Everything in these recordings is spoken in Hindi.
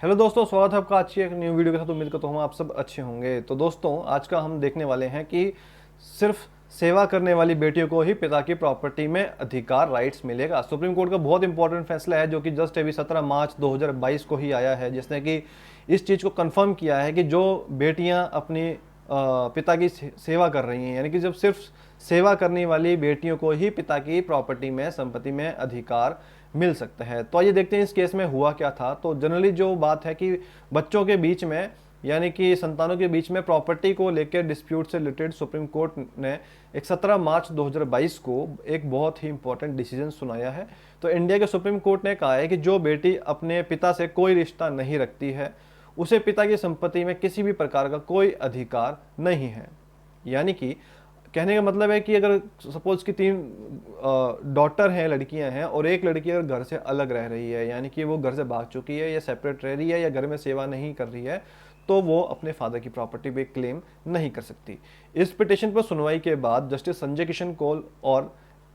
हेलो दोस्तों, स्वागत है आपका आज की एक न्यू वीडियो के साथ। उम्मीद करता हूँ आप सब अच्छे होंगे। तो दोस्तों, आज का हम देखने वाले हैं कि सिर्फ सेवा करने वाली बेटियों को ही पिता की प्रॉपर्टी में अधिकार राइट्स मिलेगा। सुप्रीम कोर्ट का बहुत इंपॉर्टेंट फैसला है जो कि जस्ट अभी 17 मार्च 2022 को ही आया है, जिसने कि इस चीज़ को कंफर्म किया है कि जो बेटियां अपनी पिता की सेवा कर रही हैं, यानी कि जब सिर्फ सेवा करने वाली बेटियों को ही पिता की प्रॉपर्टी में, संपत्ति में अधिकार मिल सकता है। तो आइए देखते हैं इस केस में हुआ क्या था। तो जनरली जो बात है कि बच्चों के बीच में, यानी कि संतानों के बीच में प्रॉपर्टी को लेकर डिस्प्यूट से रिलेटेड सुप्रीम कोर्ट ने एक 17 मार्च 2022 को एक बहुत ही इंपॉर्टेंट डिसीजन सुनाया है। तो इंडिया के सुप्रीम कोर्ट ने कहा है कि जो बेटी अपने पिता से कोई रिश्ता नहीं रखती है, उसे पिता की संपत्ति में किसी भी प्रकार का कोई अधिकार नहीं है। यानी कि कहने का मतलब है कि अगर सपोज कि 3 डॉटर हैं, लड़कियां हैं, और एक लड़की अगर घर से अलग रह रही है, यानी कि वो घर से भाग चुकी है या सेपरेट रह रही है या घर में सेवा नहीं कर रही है, तो वो अपने फादर की प्रॉपर्टी पे क्लेम नहीं कर सकती। इस पिटिशन पर सुनवाई के बाद जस्टिस संजय किशन कौल और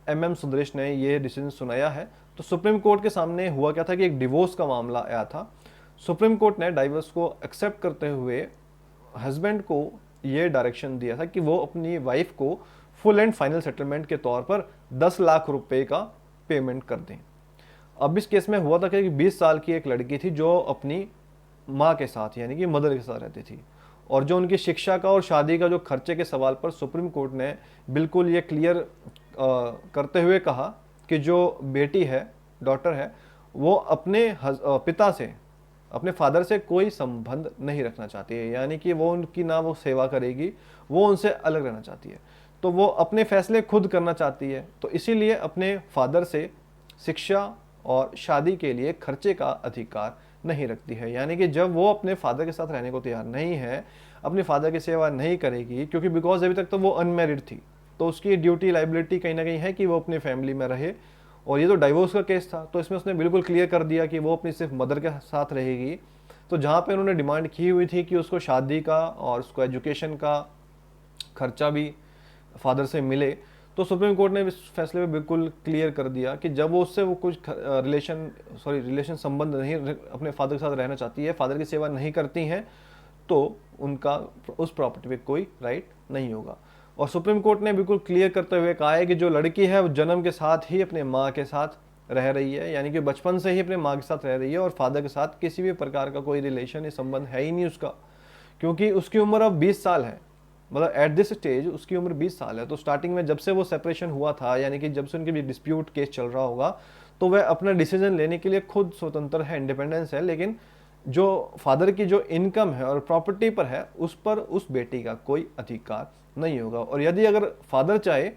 MM सुंदरेश ने ये डिसीजन सुनाया है। तो सुप्रीम कोर्ट के सामने हुआ क्या था कि एक डिवोर्स का मामला आया था। सुप्रीम कोर्ट ने डाइवोर्स को एक्सेप्ट करते हुए हस्बैंड को ये डायरेक्शन दिया था कि वो अपनी वाइफ को फुल एंड फाइनल सेटलमेंट के तौर पर 10 लाख रुपए का पेमेंट कर दें। अब इस केस में हुआ था कि 20 साल की एक लड़की थी जो अपनी माँ के साथ, यानी कि मदर के साथ रहती थी, और जो उनकी शिक्षा का और शादी का जो खर्चे के सवाल पर सुप्रीम कोर्ट ने बिल्कुल ये क्लियर करते हुए कहा कि जो बेटी है, डॉटर है, वो अपने पिता से, अपने फादर से कोई संबंध नहीं रखना चाहती है। यानी कि वो उनकी ना वो सेवा करेगी, वो उनसे अलग रहना चाहती है। तो वो अपने फैसले खुद करना चाहती है, तो इसीलिए अपने फादर से शिक्षा और शादी के लिए खर्चे का अधिकार नहीं रखती है। यानी कि जब वो अपने फादर के साथ रहने को तैयार नहीं है, अपने फादर की सेवा नहीं करेगी, क्योंकि बिकॉज अभी तक तो वो अनमैरिड थी, तो उसकी ड्यूटी लाइबिलिटी कहीं ना कहीं है कि वो अपनी फैमिली में रहे। और ये तो डाइवोर्स का केस था, तो इसमें उसने बिल्कुल क्लियर कर दिया कि वो अपनी सिर्फ मदर के साथ रहेगी। तो जहाँ पे उन्होंने डिमांड की हुई थी कि उसको शादी का और उसको एजुकेशन का खर्चा भी फादर से मिले, तो सुप्रीम कोर्ट ने इस फैसले में बिल्कुल क्लियर कर दिया कि जब वो उससे वो कुछ रिलेशन संबंध नहीं अपने फादर के साथ रहना चाहती है, फादर की सेवा नहीं करती हैं, तो उनका उस प्रॉपर्टी पे कोई राइट नहीं होगा। और सुप्रीम कोर्ट ने बिल्कुल क्लियर करते हुए कहा है कि जो लड़की है वो जन्म के साथ ही अपने माँ के साथ रह रही है, यानी कि बचपन से ही अपने माँ के साथ रह रही है, और फादर के साथ किसी भी प्रकार का कोई रिलेशन या संबंध है ही नहीं उसका, क्योंकि उसकी उम्र अब 20 साल है। मतलब एट दिस स्टेज उसकी उम्र 20 साल है। तो स्टार्टिंग में जब से वो सेपरेशन हुआ था, यानी कि जब से उनकी डिस्प्यूट केस चल रहा होगा, तो वह अपना डिसीजन लेने के लिए खुद स्वतंत्र है, इंडिपेंडेंस है। लेकिन जो फादर की जो इनकम है और प्रॉपर्टी पर है, उस पर उस बेटी का कोई अधिकार नहीं होगा। और यदि अगर फादर चाहे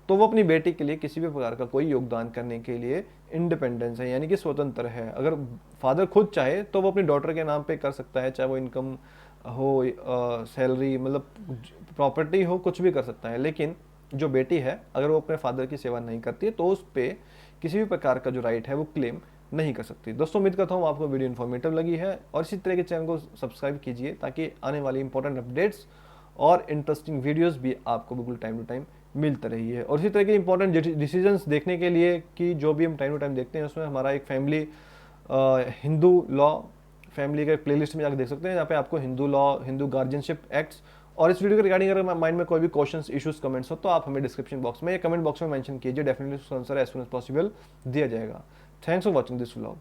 तो वो अपनी बेटी के लिए किसी भी प्रकार का कोई योगदान करने के लिए इंडिपेंडेंस है, यानी कि स्वतंत्र है। अगर फादर खुद चाहे तो वो अपनी डॉटर के नाम पे कर सकता है, चाहे वो इनकम हो, सैलरी, मतलब प्रॉपर्टी हो, कुछ भी कर सकता है। लेकिन जो बेटी है, अगर वो अपने फादर की सेवा नहीं करती है, तो उस पर किसी भी प्रकार का जो राइट है वो क्लेम नहीं कर सकती। दोस्तों, उम्मीद करता हूँ आपको वीडियो इन्फॉर्मेटिव लगी है, और इसी तरह के चैनल को सब्सक्राइब कीजिए ताकि आने वाली इंपॉर्टेंट अपडेट्स और इंटरेस्टिंग वीडियोस भी आपको बिल्कुल टाइम टू टाइम मिलता रही है। और इसी तरह के इंपॉर्टेंट डिसीजंस देखने के लिए कि जो भी हम टाइम टू टाइम देखते हैं, उसमें हमारा एक फैमिली हिंदू लॉ फैमिली का प्लेलिस्ट में जाकर देख सकते हैं, जहाँ पे आपको Hindu law, Hindu guardianship acts, और इस वीडियो के रिगार्डिंग अगर माइंड में कोई भी क्वेश्चंस, इश्यूज, कमेंट्स हो, तो आप हमें डिस्क्रिप्शन बॉक्स में या कमेंट बॉक्स में मेंशन कीजिए। डेफिनेटली उसका answer as soon as possible दिया जाएगा। Thanks for watching this vlog.